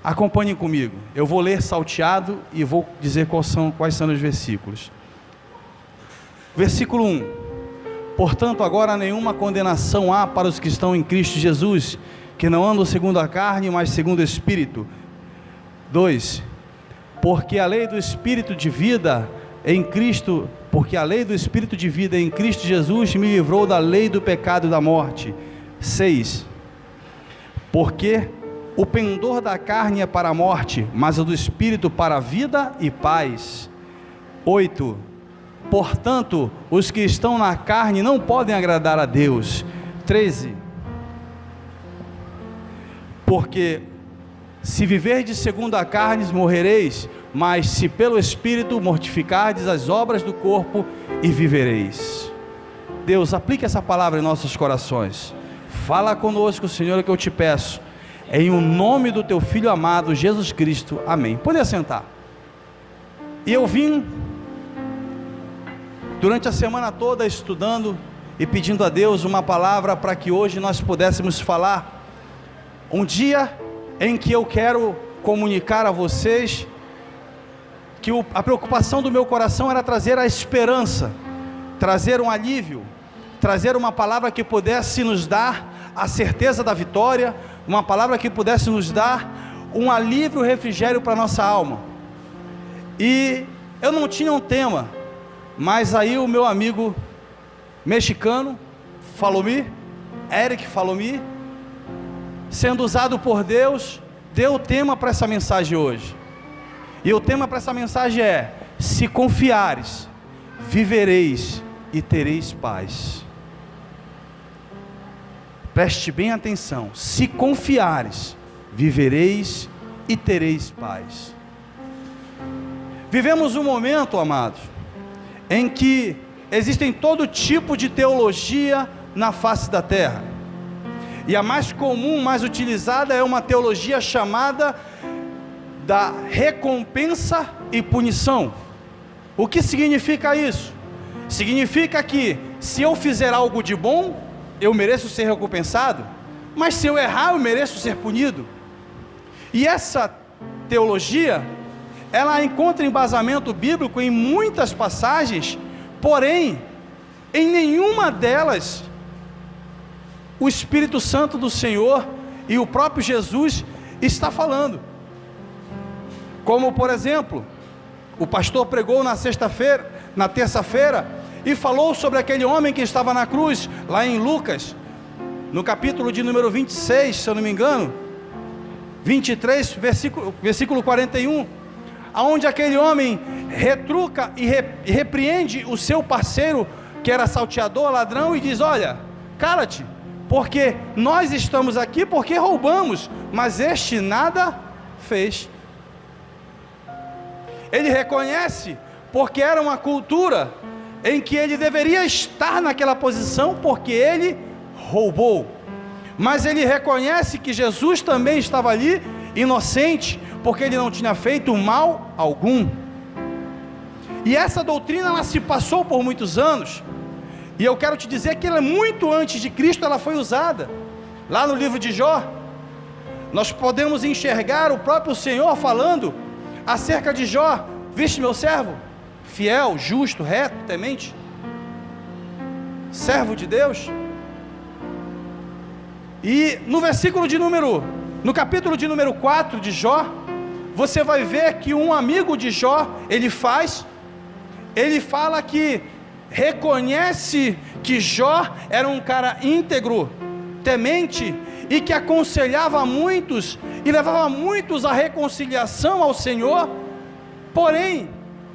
Acompanhem comigo. Eu vou ler salteado e vou dizer quais são os versículos. Versículo 1. Portanto, agora nenhuma condenação há para os que estão em Cristo Jesus, que não andam segundo a carne, mas segundo o Espírito. 2. Porque a lei do Espírito de vida em Cristo Jesus me livrou da lei do pecado e da morte. 6. Porque o pendor da carne é para a morte, mas o do Espírito para a vida e paz. 8. Portanto, os que estão na carne não podem agradar a Deus. 13. Porque se viverdes segundo a carne, morrereis, mas se pelo Espírito mortificardes as obras do corpo, e vivereis. Deus, aplique essa palavra em nossos corações. Fala conosco, Senhor, é que eu te peço, em o nome do teu Filho amado, Jesus Cristo, amém. Pode assentar. E eu vim, durante a semana toda, estudando e pedindo a Deus uma palavra, para que hoje nós pudéssemos falar, um dia em que eu quero comunicar a vocês, que a preocupação do meu coração era trazer a esperança, trazer um alívio, trazer uma palavra que pudesse nos dar a certeza da vitória, uma palavra que pudesse nos dar um alívio, um refrigério para a nossa alma. E eu não tinha um tema, mas aí o meu amigo mexicano, Eric Falomi, sendo usado por Deus, deu o tema para essa mensagem hoje. E o tema para essa mensagem é: se confiares, vivereis e tereis paz. Preste bem atenção. Se confiares, vivereis e tereis paz. Vivemos um momento, amados, em que existem todo tipo de teologia na face da terra. E a mais comum, mais utilizada, é uma teologia chamada da recompensa e punição. O que significa isso? Significa que se eu fizer algo de bom, eu mereço ser recompensado, mas se eu errar, eu mereço ser punido. E essa teologia, ela encontra embasamento bíblico em muitas passagens, porém, em nenhuma delas, o Espírito Santo do Senhor e o próprio Jesus está falando. Como, por exemplo, o pastor pregou na terça-feira, e falou sobre aquele homem que estava na cruz, lá em Lucas, no capítulo de número 26, se eu não me engano, 23, versículo 41, aonde aquele homem retruca e repreende o seu parceiro, que era salteador, ladrão, e diz: olha, cala-te, porque nós estamos aqui porque roubamos, mas este nada fez. Ele reconhece, porque era uma cultura em que ele deveria estar naquela posição, porque ele roubou. Mas ele reconhece que Jesus também estava ali, inocente, porque ele não tinha feito mal algum. E essa doutrina, ela se passou por muitos anos, e eu quero te dizer que ela, muito antes de Cristo, ela foi usada. Lá no livro de Jó, nós podemos enxergar o próprio Senhor falando acerca de Jó: viste meu servo, fiel, justo, reto, temente, servo de Deus. E no capítulo de número 4 de Jó, você vai ver que um amigo de Jó, ele fala que reconhece que Jó era um cara íntegro, temente, e que aconselhava muitos, e levava muitos à reconciliação ao Senhor. Porém,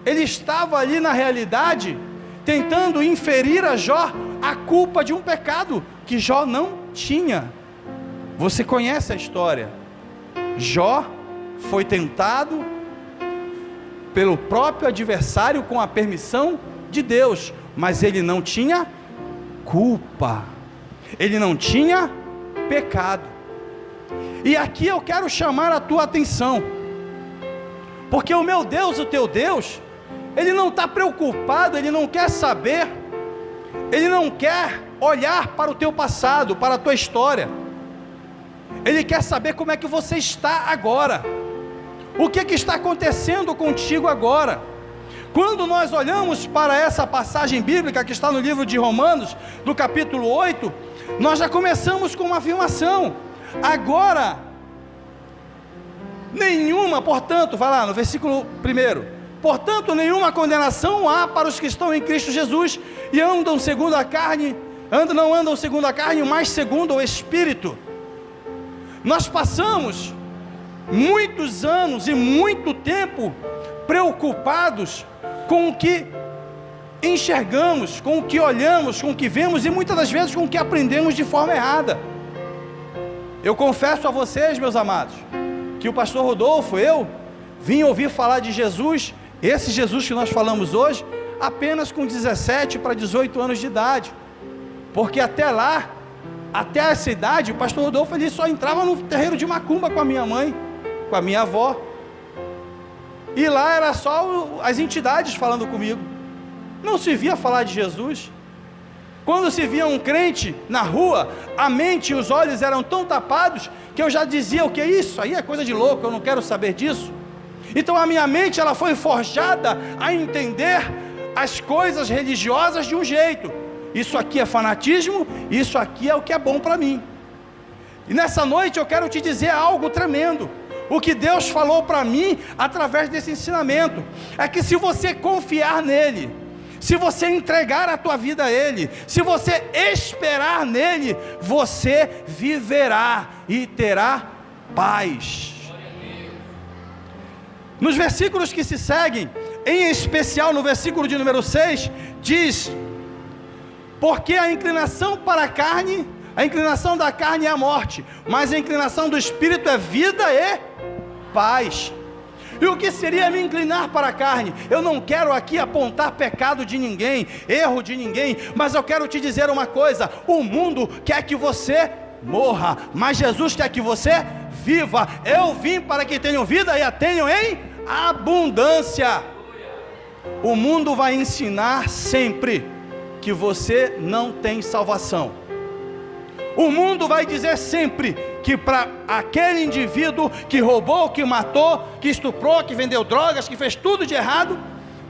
ele estava ali na realidade, tentando inferir a Jó a culpa de um pecado que Jó não tinha. Você conhece a história. Jó foi tentado pelo próprio adversário com a permissão de Deus, mas ele não tinha culpa, ele não tinha pecado. E aqui eu quero chamar a tua atenção, porque o meu Deus, o teu Deus, Ele não está preocupado, Ele não quer saber, Ele não quer olhar para o teu passado, para a tua história. Ele quer saber como é que você está agora. O que está acontecendo contigo agora? Quando nós olhamos para essa passagem bíblica que está no livro de Romanos, do capítulo 8, nós já começamos com uma afirmação. Agora, nenhuma, portanto, vai lá no versículo 1. Portanto, nenhuma condenação há para os que estão em Cristo Jesus e andam segundo a carne, não andam segundo a carne, mas segundo o Espírito. Nós passamos muitos anos e muito tempo preocupados com o que enxergamos, com o que olhamos, com o que vemos e muitas das vezes com o que aprendemos de forma errada. Eu confesso a vocês, meus amados, que o pastor Rodolfo, eu vim ouvir falar de Jesus, esse Jesus que nós falamos hoje, apenas com 17 para 18 anos de idade, porque até lá, até essa idade, o pastor Rodolfo ele só entrava no terreiro de macumba com a minha mãe, com a minha avó, e lá era só as entidades falando comigo, não se via falar de Jesus. Quando se via um crente na rua, a mente e os olhos eram tão tapados, que eu já dizia, o que é isso? Aí é coisa de louco, eu não quero saber disso. Então a minha mente, ela foi forjada a entender as coisas religiosas de um jeito, isso aqui é fanatismo, isso aqui é o que é bom para mim. E nessa noite eu quero te dizer algo tremendo. O que Deus falou para mim, através desse ensinamento, é que se você confiar nele, se você entregar a tua vida a ele, se você esperar nele, você viverá e terá paz. Nos versículos que se seguem, em especial no versículo de número 6, diz: porque a inclinação para a carne, a inclinação da carne é a morte, mas a inclinação do Espírito é vida e paz. E o que seria me inclinar para a carne? Eu não quero aqui apontar pecado de ninguém, erro de ninguém, mas eu quero te dizer uma coisa: o mundo quer que você morra, mas Jesus quer que você viva. Eu vim para que tenham vida e a tenham em abundância. O mundo vai ensinar sempre que você não tem salvação. O mundo vai dizer sempre que para aquele indivíduo que roubou, que matou, que estuprou, que vendeu drogas, que fez tudo de errado,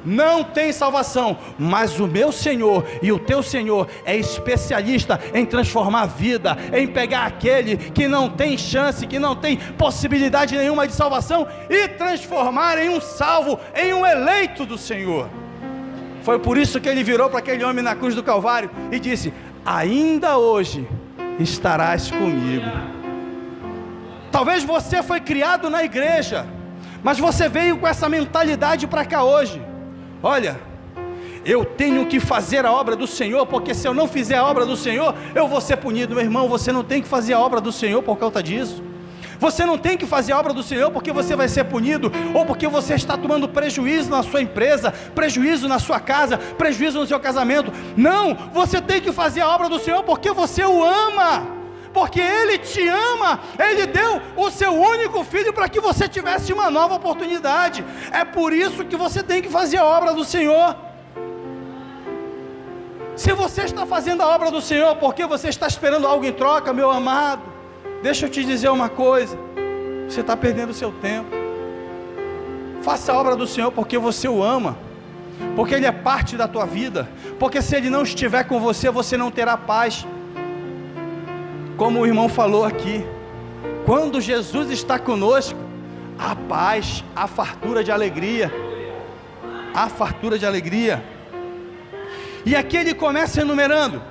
não tem salvação. Mas o meu Senhor e o teu Senhor é especialista em transformar a vida, em pegar aquele que não tem chance, que não tem possibilidade nenhuma de salvação, e transformar em um salvo, em um eleito do Senhor. Foi por isso que ele virou para aquele homem na cruz do Calvário e disse: ainda hoje estarás comigo. Talvez você foi criado na igreja, mas você veio com essa mentalidade para cá hoje: olha, eu tenho que fazer a obra do Senhor, porque se eu não fizer a obra do Senhor, eu vou ser punido. Meu irmão, você não tem que fazer a obra do Senhor por causa disso. Você não tem que fazer a obra do Senhor porque você vai ser punido, ou porque você está tomando prejuízo na sua empresa, prejuízo na sua casa, prejuízo no seu casamento. Não, você tem que fazer a obra do Senhor porque você o ama, porque Ele te ama. Ele deu o seu único filho para que você tivesse uma nova oportunidade. É por isso que você tem que fazer a obra do Senhor. Se você está fazendo a obra do Senhor porque você está esperando algo em troca, meu amado, deixa eu te dizer uma coisa: você está perdendo o seu tempo. Faça a obra do Senhor porque você o ama, porque Ele é parte da tua vida, porque se Ele não estiver com você, você não terá paz. Como o irmão falou aqui, quando Jesus está conosco, há paz, há fartura de alegria, há fartura de alegria. E aqui ele começa enumerando,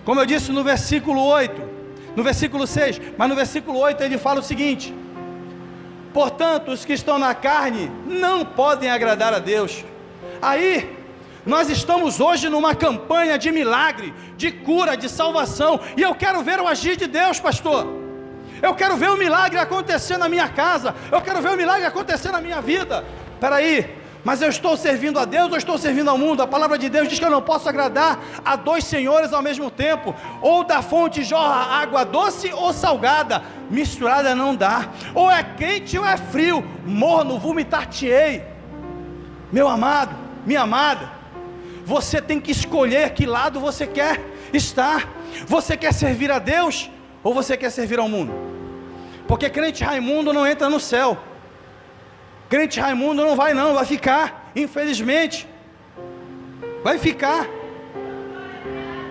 como eu disse no versículo 8, no versículo 6, mas no versículo 8 ele fala o seguinte: portanto, os que estão na carne não podem agradar a Deus. Aí, nós estamos hoje numa campanha de milagre, de cura, de salvação, e eu quero ver o agir de Deus, pastor. Eu quero ver o milagre acontecer na minha casa, eu quero ver o milagre acontecer na minha vida. Espera aí, mas eu estou servindo a Deus ou estou servindo ao mundo? A palavra de Deus diz que eu não posso agradar a dois senhores ao mesmo tempo. Ou da fonte jorra água doce ou salgada, misturada não dá. Ou é quente ou é frio, morno, vomitar-te-ei. Meu amado, minha amada, você tem que escolher que lado você quer estar. Você quer servir a Deus ou você quer servir ao mundo? porque crente Raimundo não entra no céu. Crente Raimundo não vai não, vai ficar, infelizmente, vai ficar.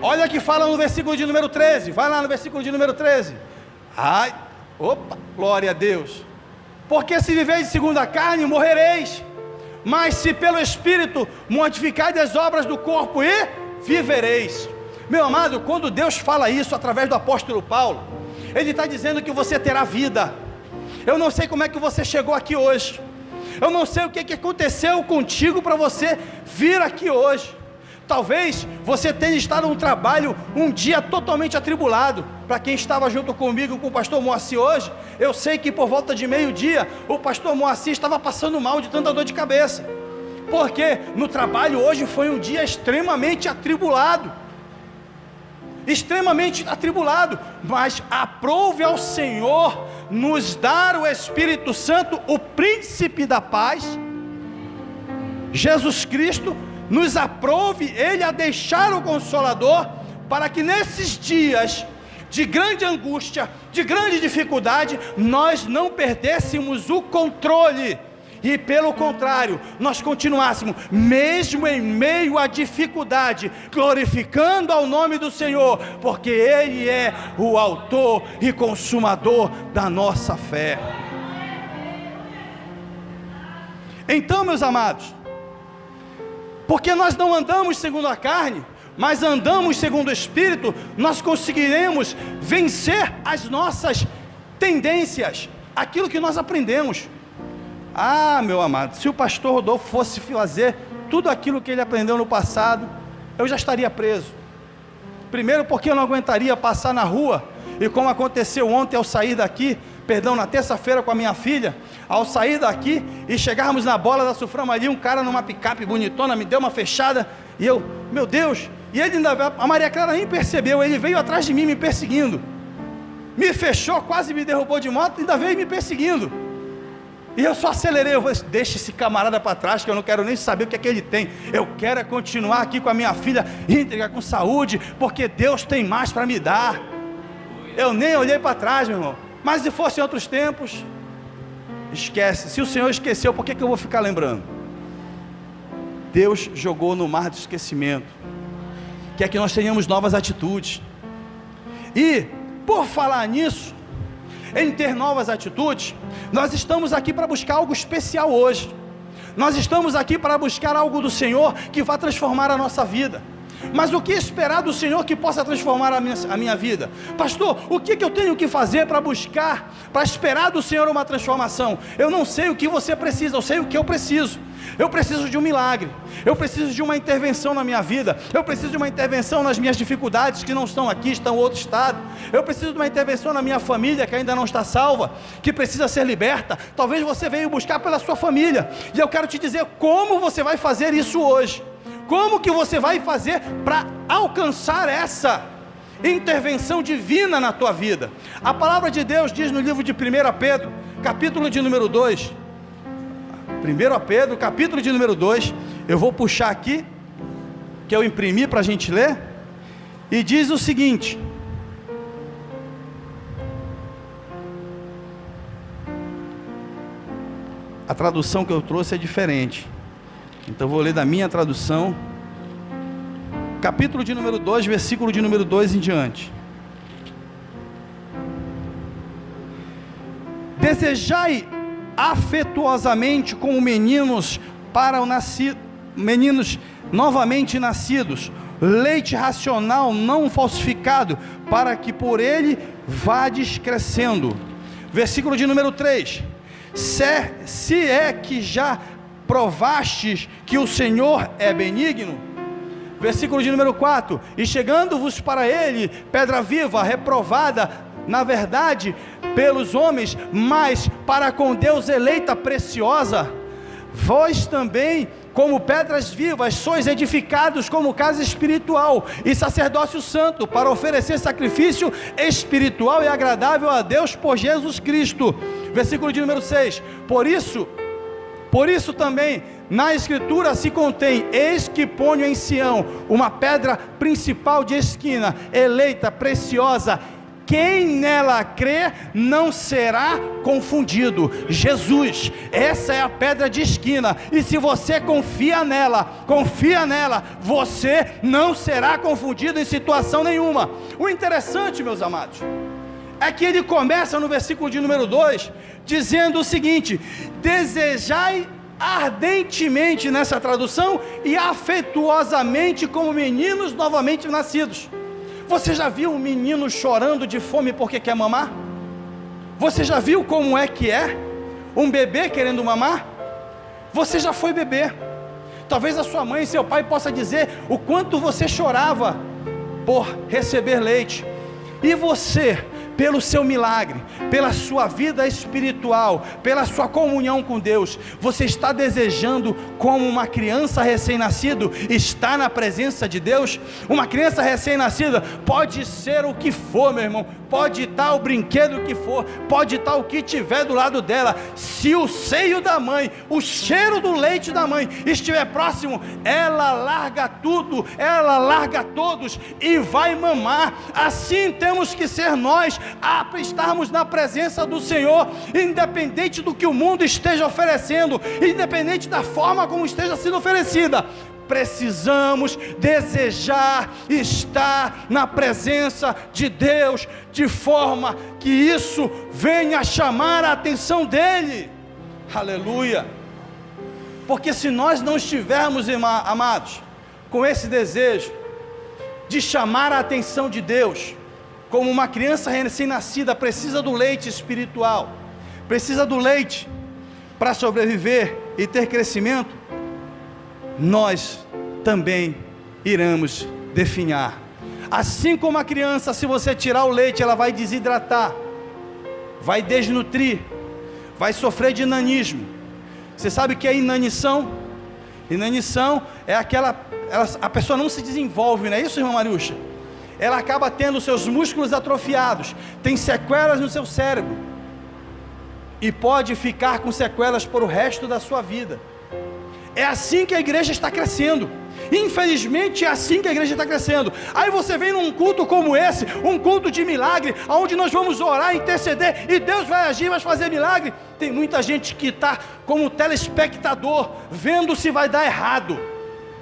Olha que fala no versículo de número 13, vai lá no versículo de número 13, glória a Deus, porque se viveis segundo a carne, morrereis, mas se pelo Espírito mortificardes as obras do corpo, e vivereis. Meu amado, quando Deus fala isso através do apóstolo Paulo, Ele está dizendo que você terá vida. Eu não sei como é que você chegou aqui hoje, eu não sei o que aconteceu contigo para você vir aqui hoje. Talvez você tenha estado num trabalho, um dia totalmente atribulado. Para quem estava junto comigo, com o pastor Moacir hoje, eu sei que por volta de meio-dia, o pastor Moacir estava passando mal de tanta dor de cabeça, porque no trabalho hoje foi um dia extremamente atribulado, mas aprouve ao Senhor nos dar o Espírito Santo, o príncipe da paz, Jesus Cristo, nos aprouve Ele a deixar o Consolador, para que nesses dias de grande angústia, de grande dificuldade, nós não perdêssemos o controle, e pelo contrário, nós continuássemos, mesmo em meio à dificuldade, glorificando ao nome do Senhor, porque Ele é o autor e consumador da nossa fé. Então, meus amados, porque nós não andamos segundo a carne, mas andamos segundo o Espírito, nós conseguiremos vencer as nossas tendências, aquilo que nós aprendemos. Meu amado, se o pastor Rodolfo fosse fazer tudo aquilo que ele aprendeu no passado, eu já estaria preso. Primeiro porque eu não aguentaria passar na rua, e como aconteceu ontem ao sair daqui, na terça-feira com a minha filha, ao sair daqui e chegarmos na bola da Suframa ali, um cara numa picape bonitona, me deu uma fechada, e eu, meu Deus, e ele ainda, a Maria Clara nem percebeu, ele veio atrás de mim me perseguindo, me fechou, quase me derrubou de moto, ainda veio me perseguindo, e eu só acelerei, eu falei, deixa esse camarada para trás, que eu não quero nem saber o que é que ele tem, eu quero é continuar aqui com a minha filha, íntegra, com saúde, porque Deus tem mais para me dar. Eu nem olhei para trás, meu irmão. Mas se fosse em outros tempos, esquece. Se o Senhor esqueceu, por que eu vou ficar lembrando? Deus jogou no mar do esquecimento, quer que nós tenhamos novas atitudes. E por falar nisso, em ter novas atitudes, nós estamos aqui para buscar algo especial hoje. Nós estamos aqui para buscar algo do Senhor que vai transformar a nossa vida. Mas o que esperar do Senhor que possa transformar a minha vida? Pastor, o que eu tenho que fazer para buscar, para esperar do Senhor uma transformação? Eu não sei o que você precisa, eu sei o que eu preciso. Eu preciso de um milagre, eu preciso de uma intervenção na minha vida, eu preciso de uma intervenção nas minhas dificuldades que não estão aqui, estão em outro estado. Eu preciso de uma intervenção na minha família que ainda não está salva, que precisa ser liberta. Talvez você veio buscar pela sua família, e eu quero te dizer como você vai fazer isso hoje. Como que você vai fazer para alcançar essa intervenção divina na tua vida? A palavra de Deus diz no livro de 1 Pedro, capítulo de número 2, 1 Pedro, capítulo de número 2, eu vou puxar aqui, que eu imprimi para a gente ler, e diz o seguinte: a tradução que eu trouxe é diferente, então vou ler da minha tradução, capítulo de número 2, versículo de número 2 em diante. Desejai afetuosamente como meninos meninos novamente nascidos, leite racional não falsificado, para que por ele vades crescendo. Versículo de número 3: se é que já provastes que o Senhor é benigno. Versículo de número 4: e chegando-vos para ele, pedra viva, reprovada na verdade pelos homens, mas para com Deus eleita, preciosa, vós também, como pedras vivas, sois edificados como casa espiritual e sacerdócio santo, para oferecer sacrifício espiritual e agradável a Deus por Jesus Cristo. Versículo de número 6: por isso também na Escritura se contém: eis que ponho em Sião uma pedra principal de esquina, eleita, preciosa, quem nela crê não será confundido. Jesus, essa é a pedra de esquina, e se você confia nela, você não será confundido em situação nenhuma. O interessante, meus amados, é que ele começa no versículo de número 2, dizendo o seguinte: desejai ardentemente, nessa tradução, e afetuosamente como meninos novamente nascidos. Você já viu um menino chorando de fome porque quer mamar? Você já viu como é que é um bebê querendo mamar? Você já foi bebê. Talvez a sua mãe e seu pai possam dizer o quanto você chorava por receber leite. E você, pelo seu milagre, pela sua vida espiritual, pela sua comunhão com Deus, você está desejando, como uma criança recém-nascida, estar na presença de Deus? Uma criança recém-nascida pode ser o que for, meu irmão, pode estar o brinquedo que for, pode estar o que tiver do lado dela. Se o seio da mãe, o cheiro do leite da mãe estiver próximo, ela larga tudo, ela larga todos e vai mamar. Assim temos que ser nós, a estarmos na presença do Senhor, independente do que o mundo esteja oferecendo, independente da forma como esteja sendo oferecida. Precisamos desejar estar na presença de Deus, de forma que isso venha a chamar a atenção dEle. Aleluia! Porque se nós não estivermos, amados, com esse desejo de chamar a atenção de Deus, como uma criança recém-nascida precisa do leite espiritual, precisa do leite para sobreviver e ter crescimento, nós também iremos definhar. Assim como a criança, se você tirar o leite, ela vai desidratar, vai desnutrir, vai sofrer de nanismo. Você sabe o que é inanição? Inanição é a pessoa não se desenvolve, não é isso, irmã Mariúcha? Ela acaba tendo seus músculos atrofiados, tem sequelas no seu cérebro, e pode ficar com sequelas por o resto da sua vida. É assim que a igreja está crescendo. Infelizmente é assim que a igreja está crescendo. Aí você vem num culto como esse, um culto de milagre, onde nós vamos orar, interceder, e Deus vai agir, vai fazer milagre. Tem muita gente que está como telespectador, vendo se vai dar errado.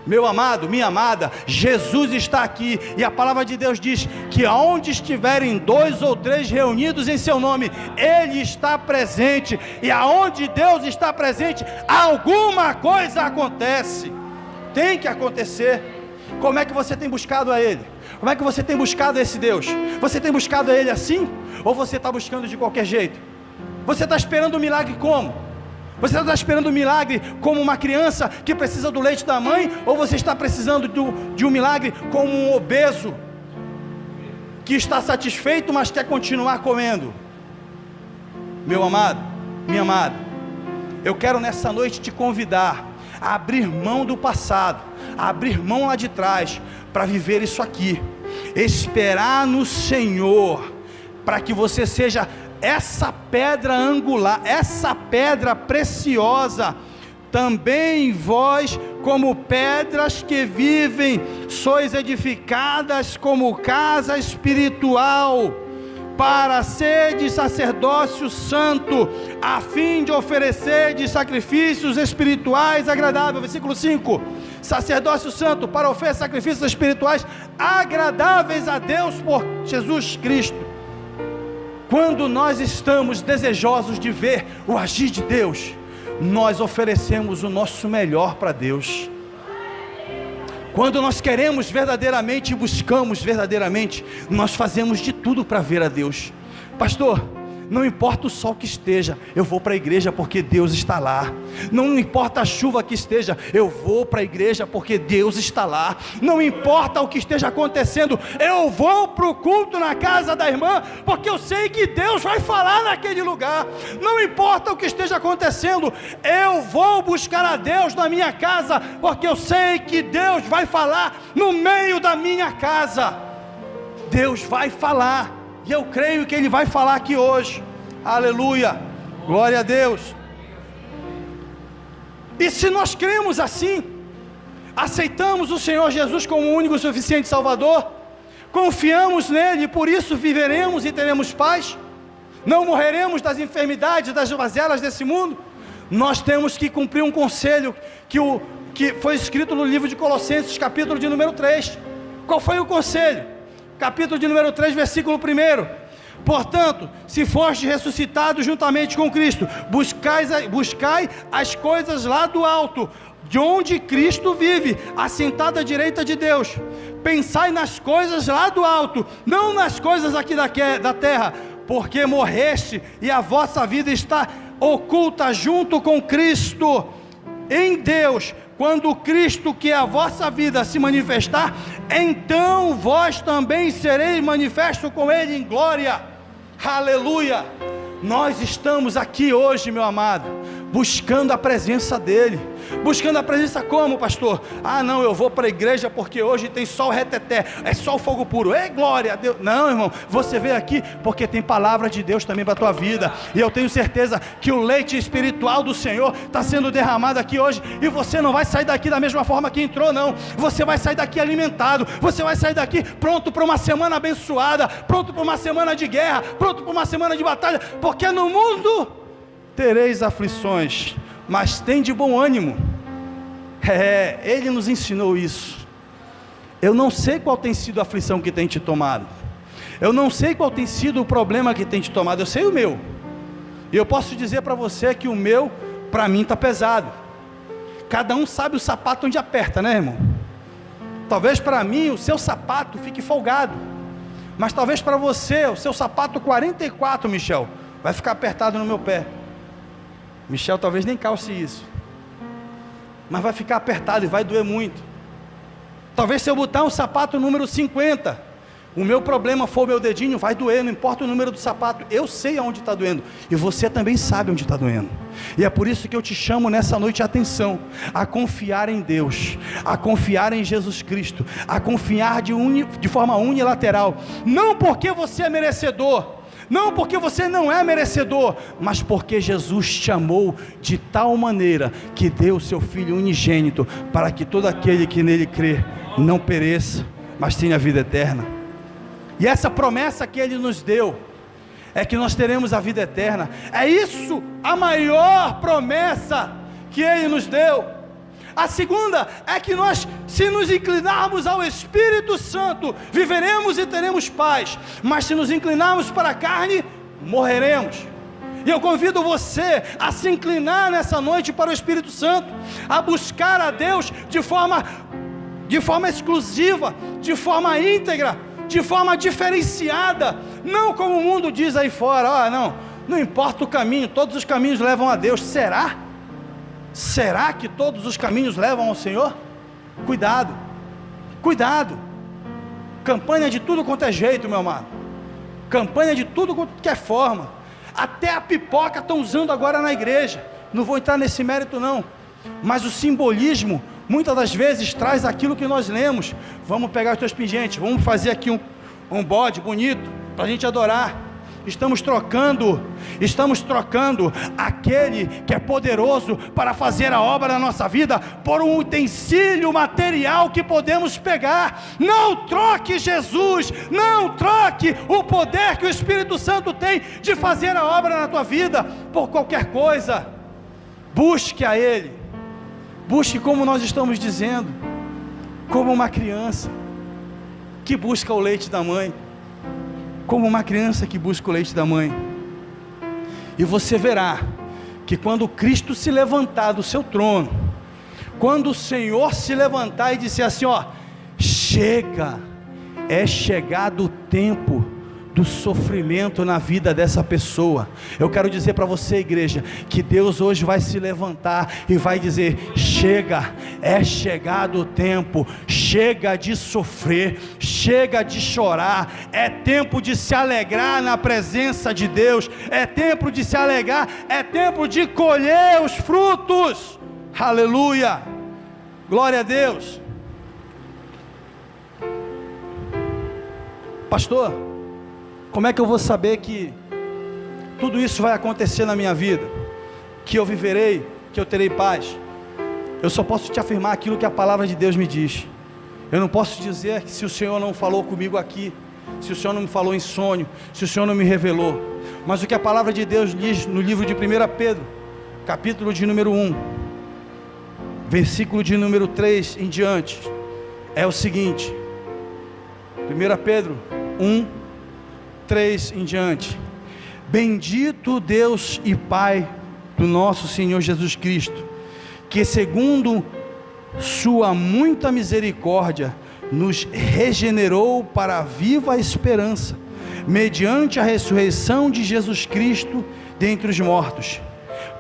Meu amado, minha amada, Jesus está aqui, e a palavra de Deus diz que aonde estiverem 2 ou 3 reunidos em seu nome, Ele está presente, e aonde Deus está presente, alguma coisa acontece, tem que acontecer. Como é que você tem buscado a Ele? Como é que você tem buscado esse Deus? Você tem buscado a Ele assim? Ou você está buscando de qualquer jeito? Você está esperando um milagre como? Você está esperando um milagre como uma criança que precisa do leite da mãe? Ou você está precisando de um milagre como um obeso que está satisfeito, mas quer continuar comendo? Meu amado, minha amada, eu quero nessa noite te convidar a abrir mão do passado, a abrir mão lá de trás, para viver isso aqui, esperar no Senhor, para que você seja essa pedra angular, essa pedra preciosa. Também vós, como pedras que vivem, sois edificadas como casa espiritual, para serdes sacerdócio santo, a fim de oferecerdes sacrifícios espirituais agradáveis. Versículo 5, sacerdócio santo, para oferecer sacrifícios espirituais agradáveis a Deus por Jesus Cristo. Quando nós estamos desejosos de ver o agir de Deus, nós oferecemos o nosso melhor para Deus. Quando nós queremos verdadeiramente e buscamos verdadeiramente, nós fazemos de tudo para ver a Deus. Pastor, não importa o sol que esteja, eu vou para a igreja porque Deus está lá. Não importa a chuva que esteja, eu vou para a igreja porque Deus está lá. Não importa o que esteja acontecendo, eu vou para o culto na casa da irmã, porque eu sei que Deus vai falar naquele lugar. Não importa o que esteja acontecendo, eu vou buscar a Deus na minha casa, porque eu sei que Deus vai falar no meio da minha casa. Deus vai falar. E eu creio que Ele vai falar aqui hoje. Aleluia, glória a Deus. E se nós cremos assim, aceitamos o Senhor Jesus como o único e suficiente Salvador, confiamos nele, por isso viveremos e teremos paz, não morreremos das enfermidades, das mazelas desse mundo. Nós temos que cumprir um conselho que foi escrito no livro de Colossenses, capítulo de número 3. Qual foi o conselho? Capítulo de número 3, versículo 1. Portanto, se foste ressuscitado juntamente com Cristo, buscai as coisas lá do alto, de onde Cristo vive, assentado à direita de Deus. Pensai nas coisas lá do alto, não nas coisas aqui da terra, porque morreste e a vossa vida está oculta junto com Cristo em Deus. Quando Cristo, que é a vossa vida, se manifestar, então vós também sereis manifestos com Ele em glória. Aleluia! Nós estamos aqui hoje, meu amado, buscando a presença dEle. Buscando a presença como, pastor? Ah, não, eu vou para a igreja porque hoje tem só o reteté, é só o fogo puro, é glória a Deus. Não, irmão, você veio aqui porque tem palavra de Deus também para a tua vida, e eu tenho certeza que o leite espiritual do Senhor está sendo derramado aqui hoje, e você não vai sair daqui da mesma forma que entrou, não. Você vai sair daqui alimentado, você vai sair daqui pronto para uma semana abençoada, pronto para uma semana de guerra, pronto para uma semana de batalha, porque no mundo tereis aflições, mas tem de bom ânimo. Ele nos ensinou isso. Eu não sei qual tem sido a aflição que tem te tomado, eu não sei qual tem sido o problema que tem te tomado, eu sei o meu, e eu posso dizer para você que o meu, para mim está pesado. Cada um sabe o sapato onde aperta, né, irmão? Talvez para mim o seu sapato fique folgado, mas talvez para você o seu sapato 44, Michel, vai ficar apertado no meu pé. Michel talvez nem calce isso, mas vai ficar apertado e vai doer muito. Talvez se eu botar um sapato número 50, o meu problema for o meu dedinho, vai doer, não importa o número do sapato, eu sei aonde está doendo, e você também sabe onde está doendo. E é por isso que eu te chamo nessa noite a atenção, a confiar em Deus, a confiar em Jesus Cristo, a confiar de forma unilateral, não porque você é merecedor, não porque você não é merecedor, mas porque Jesus te amou de tal maneira, que deu o seu Filho unigênito, para que todo aquele que nele crê, não pereça, mas tenha vida eterna. E essa promessa que Ele nos deu, é que nós teremos a vida eterna. É isso a maior promessa que Ele nos deu. A segunda é que nós, se nos inclinarmos ao Espírito Santo, viveremos e teremos paz, mas se nos inclinarmos para a carne, morreremos. E eu convido você a se inclinar nessa noite para o Espírito Santo, a buscar a Deus de forma exclusiva, de forma íntegra, de forma diferenciada, não como o mundo diz aí fora, não importa o caminho, todos os caminhos levam a Deus. Será que todos os caminhos levam ao Senhor? Cuidado, campanha de tudo quanto é jeito, meu amado, campanha de tudo quanto é forma, até a pipoca estão usando agora na igreja, não vou entrar nesse mérito não, mas o simbolismo, muitas das vezes traz aquilo que nós lemos. Vamos pegar os teus pingentes, vamos fazer aqui um bode bonito, para a gente adorar. Estamos trocando aquele que é poderoso para fazer a obra na nossa vida, por um utensílio material que podemos pegar. Não troque Jesus, não troque o poder que o Espírito Santo tem de fazer a obra na tua vida, por qualquer coisa. Busque a Ele, busque, como nós estamos dizendo, como uma criança que busca o leite da mãe, como uma criança que busca o leite da mãe. E você verá que quando Cristo se levantar do seu trono, quando o Senhor se levantar e disser assim, chega, é chegado o tempo do sofrimento na vida dessa pessoa. Eu quero dizer para você, igreja, que Deus hoje vai se levantar e vai dizer, chega, é chegado o tempo, chega de sofrer, chega de chorar, é tempo de se alegrar na presença de Deus, é tempo de se alegrar, é tempo de colher os frutos. Aleluia, glória a Deus. Pastor, como é que eu vou saber que tudo isso vai acontecer na minha vida? Que eu viverei, que eu terei paz? Eu só posso te afirmar aquilo que a palavra de Deus me diz. Eu não posso dizer que se o Senhor não falou comigo aqui, se o Senhor não me falou em sonho, se o Senhor não me revelou. Mas o que a palavra de Deus diz no livro de 1 Pedro, capítulo de número 1, versículo de número 3 em diante, é o seguinte: 1 Pedro 1, 3 em diante: bendito Deus e Pai do nosso Senhor Jesus Cristo, que segundo sua muita misericórdia nos regenerou para a viva esperança, mediante a ressurreição de Jesus Cristo dentre os mortos,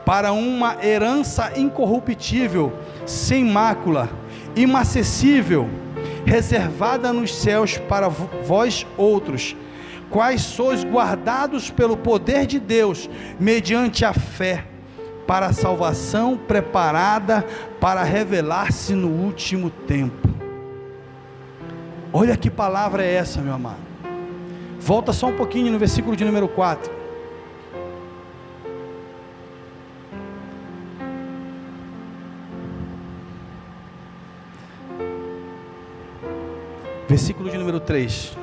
para uma herança incorruptível, sem mácula, inacessível, reservada nos céus para vós outros, quais sois guardados pelo poder de Deus, mediante a fé, para a salvação preparada para revelar-se no último tempo. Olha que palavra é essa, meu amado. Volta só um pouquinho no versículo de número 4. Versículo de número 3.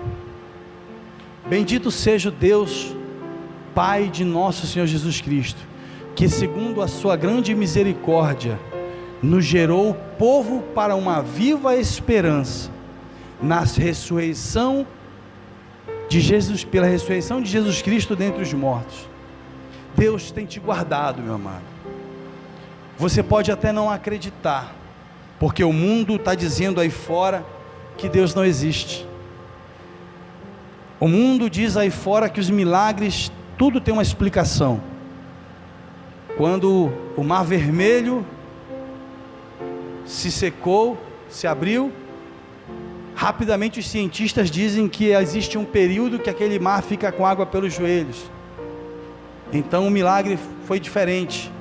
Bendito seja o Deus, Pai de nosso Senhor Jesus Cristo, que segundo a sua grande misericórdia, nos gerou povo para uma viva esperança, na ressurreição de Jesus, pela ressurreição de Jesus Cristo dentre os mortos. Deus tem te guardado, meu amado. Você pode até não acreditar, porque o mundo está dizendo aí fora que Deus não existe. O mundo diz aí fora que os milagres, tudo tem uma explicação. Quando o Mar Vermelho se secou, se abriu, rapidamente os cientistas dizem que existe um período que aquele mar fica com água pelos joelhos. Então o milagre foi diferente.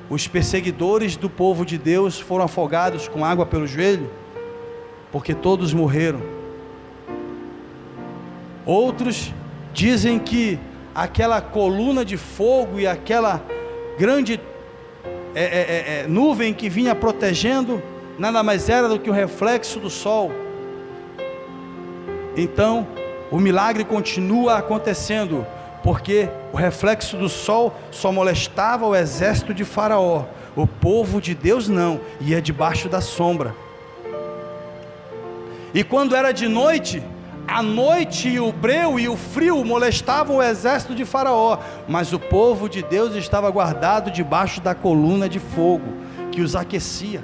Os perseguidores do povo de Deus foram afogados com água pelo joelho, porque todos morreram. Outros dizem que aquela coluna de fogo e aquela grande nuvem que vinha protegendo, nada mais era do que o reflexo do sol. Então o milagre continua acontecendo, porque o reflexo do sol só molestava o exército de Faraó. O povo de Deus não, ia debaixo da sombra. E quando era de noite, a noite e o breu e o frio molestavam o exército de Faraó, mas o povo de Deus estava guardado debaixo da coluna de fogo que os aquecia.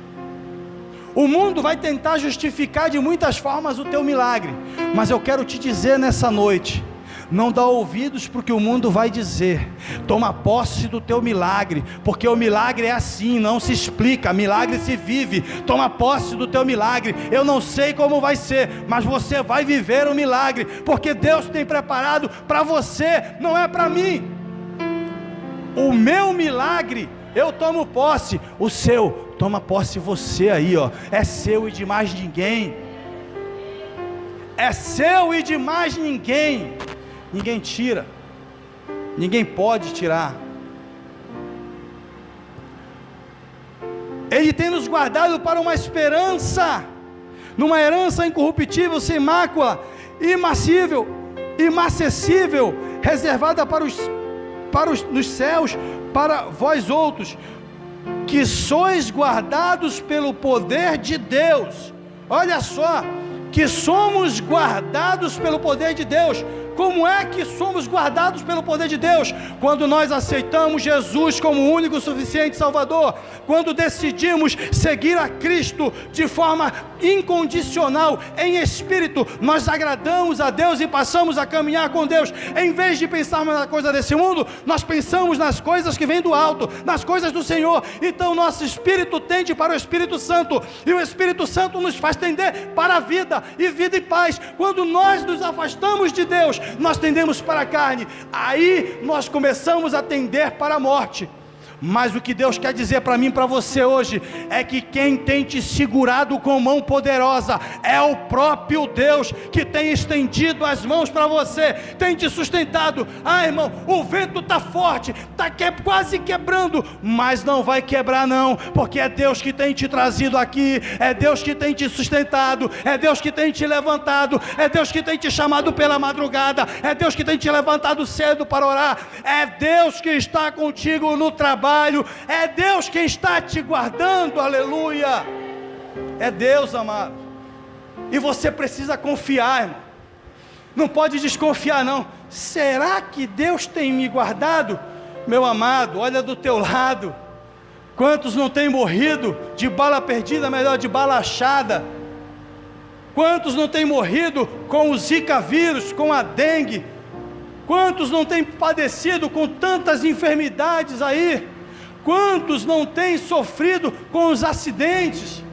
O mundo vai tentar justificar de muitas formas o teu milagre, mas eu quero te dizer nessa noite: não dá ouvidos para o que o mundo vai dizer. Toma posse do teu milagre, porque o milagre é assim, não se explica, milagre se vive. Toma posse do teu milagre. Eu não sei como vai ser, mas você vai viver o milagre, porque Deus tem preparado para você, não é para mim. O meu milagre, eu tomo posse. O seu, toma posse você aí, ó. É seu e de mais ninguém. É seu e de mais ninguém. Ninguém tira, ninguém pode tirar. Ele tem nos guardado para uma esperança, numa herança incorruptível, sem mácula, imacessível, reservada nos céus, para vós outros, que sois guardados pelo poder de Deus. Olha só, que somos guardados pelo poder de Deus. Como é que somos guardados pelo poder de Deus? Quando nós aceitamos Jesus como o único suficiente Salvador, quando decidimos seguir a Cristo de forma incondicional, em espírito, nós agradamos a Deus e passamos a caminhar com Deus. Em vez de pensarmos na coisa desse mundo, nós pensamos nas coisas que vêm do alto, nas coisas do Senhor. Então nosso espírito tende para o Espírito Santo, e o Espírito Santo nos faz tender para a vida e paz. Quando nós nos afastamos de Deus, nós tendemos para a carne, aí nós começamos a tender para a morte. Mas o que Deus quer dizer para mim e para você hoje é que quem tem te segurado com mão poderosa é o próprio Deus, que tem estendido as mãos para você, tem te sustentado. Irmão, o vento está forte, está quase quebrando, mas não vai quebrar não, porque é Deus que tem te trazido aqui, é Deus que tem te sustentado, é Deus que tem te levantado, é Deus que tem te chamado pela madrugada, é Deus que tem te levantado cedo para orar, é Deus que está contigo no trabalho, é Deus quem está te guardando, aleluia, é Deus, amado, e você precisa confiar, irmão, não pode desconfiar não. Será que Deus tem me guardado? Meu amado, olha do teu lado, quantos não têm morrido de bala perdida, melhor, de bala achada? Quantos não têm morrido com o Zika vírus, com a dengue? Quantos não têm padecido com tantas enfermidades aí? Quantos não têm sofrido com os acidentes?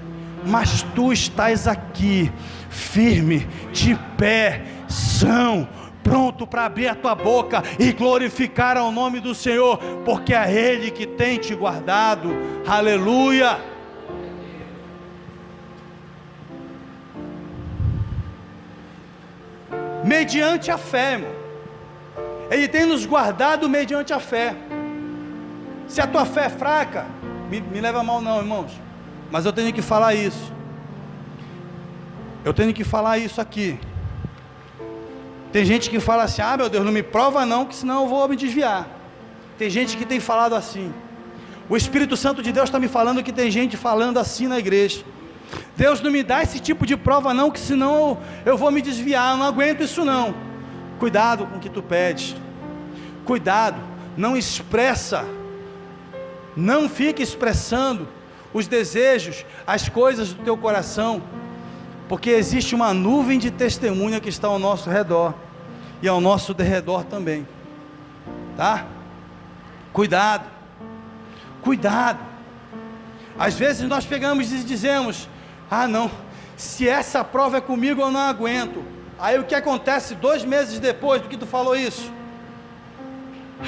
Mas tu estás aqui, firme, de pé, são, pronto para abrir a tua boca e glorificar ao nome do Senhor, porque é Ele que tem te guardado, aleluia. Mediante a fé, irmão, Ele tem nos guardado mediante a fé. Se a tua fé é fraca, me leva a mal não, irmãos, mas eu tenho que falar isso, aqui. Tem gente que fala assim, meu Deus, não me prova não, que senão eu vou me desviar. Tem gente que tem falado assim. O Espírito Santo de Deus está me falando que tem gente falando assim na igreja. Deus não me dá esse tipo de prova não, que senão eu vou me desviar, eu não aguento isso não. Cuidado com o que tu pedes, cuidado, não expressa, não fique expressando os desejos, as coisas do teu coração, porque existe uma nuvem de testemunha que está ao nosso redor, e ao nosso derredor também, tá? Cuidado, cuidado. Às vezes nós pegamos e dizemos, não, se essa prova é comigo eu não aguento. Aí o que acontece 2 meses depois do que tu falou isso?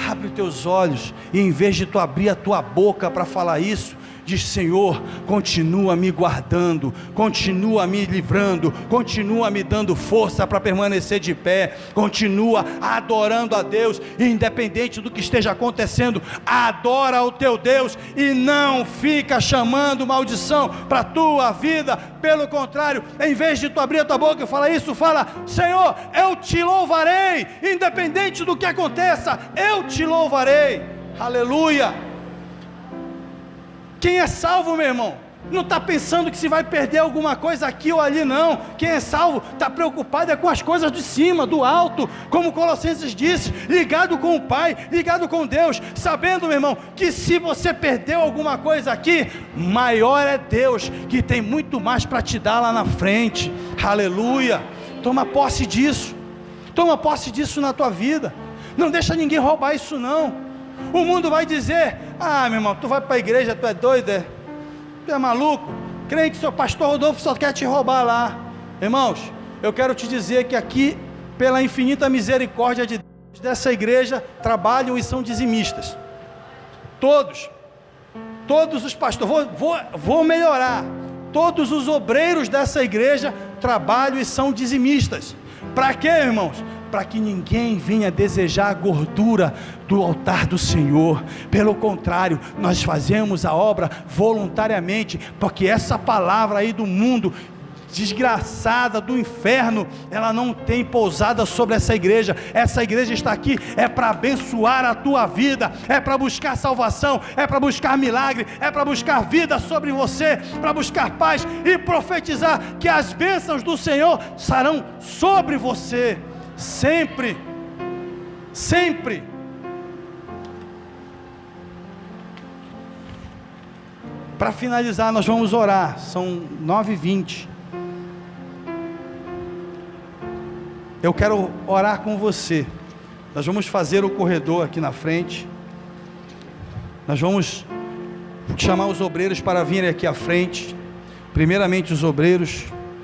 Abre os teus olhos, e em vez de tu abrir a tua boca para falar isso, diz, Senhor, continua me guardando, continua me livrando, continua me dando força para permanecer de pé, continua adorando a Deus, independente do que esteja acontecendo, adora o teu Deus, e não fica chamando maldição para a tua vida. Pelo contrário, em vez de tu abrir a tua boca e falar isso, fala, Senhor, eu te louvarei, independente do que aconteça, eu te louvarei, aleluia. Quem é salvo, meu irmão, não está pensando que se vai perder alguma coisa aqui ou ali não. Quem é salvo está preocupado com as coisas de cima, do alto, como Colossenses disse, ligado com o Pai, ligado com Deus, sabendo, meu irmão, que se você perdeu alguma coisa aqui, maior é Deus, que tem muito mais para te dar lá na frente, aleluia. Toma posse disso na tua vida, não deixa ninguém roubar isso não. O mundo vai dizer, meu irmão, tu vai para a igreja, tu é doido, tu é maluco, crente, seu pastor Rodolfo só quer te roubar lá. Irmãos, eu quero te dizer que aqui, pela infinita misericórdia de Deus, dessa igreja, trabalham e são dizimistas, todos os pastores, vou melhorar, todos os obreiros dessa igreja trabalham e são dizimistas. Para quê, irmãos? Para que ninguém venha desejar a gordura do altar do Senhor. Pelo contrário, nós fazemos a obra voluntariamente, porque essa palavra aí do mundo desgraçada, do inferno, ela não tem pousada sobre essa igreja. Essa igreja está aqui, é para abençoar a tua vida, é para buscar salvação, é para buscar milagre, é para buscar vida sobre você, para buscar paz e profetizar que as bênçãos do Senhor estarão sobre você, sempre, sempre. Para finalizar, nós vamos orar, são 9h20, eu quero orar com você. Nós vamos fazer o corredor aqui na frente, nós vamos chamar os obreiros para virem aqui à frente, primeiramente os obreiros.